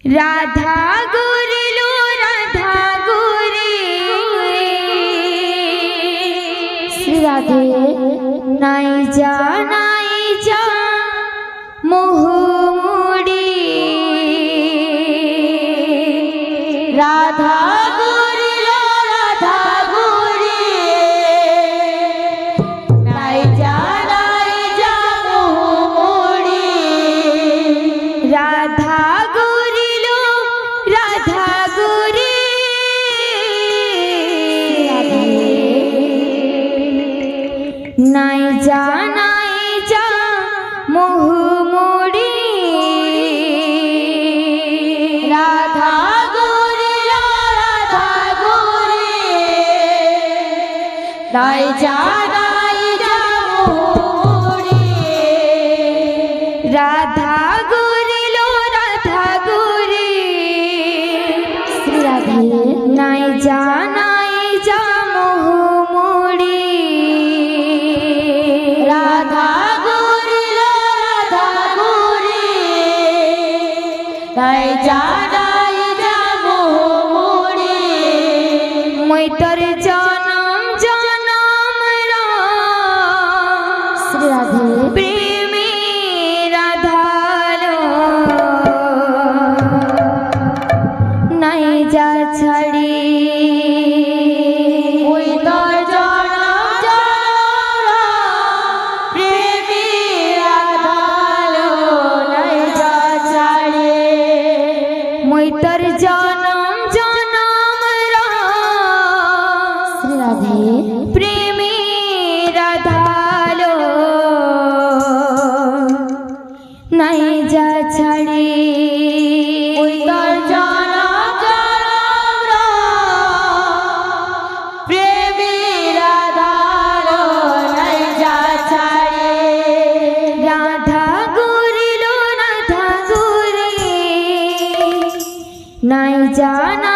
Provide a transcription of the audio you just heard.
রাধা গরিলো রাধা গরি শ্রী রাধে নাই যা মোহমুড়ি রাধা গরিলো রাধা গরি নাই যা মোহমুড়ি রাধা গরিলো রাধা গরি নাই যা মোহমুড়ি রাধা গরিলো রাধা গরি নাই যা মোহমুড়ি রাধা গরিলো রাধা গরি শ্রী রাধে নাই যা মোহমুড়ি রাধা নাই যা মোহমুড়ি মই তোর জনম জনম শ্রী রাধে প্রেমে রাধালো নাই যা ছাড়ি মই তোর জনম জনম প্রেমে রাধালো নাই যা ছাড়ি মই তোর জনম জনম শ্রী রাধে প্রেমে রাধালো নাই যা ছাড়ি মই তোর জনম জনম প্রেমে রাধালো নাই যা ছাড়ি রাধা গরিলো রাধা গরি নাই জানা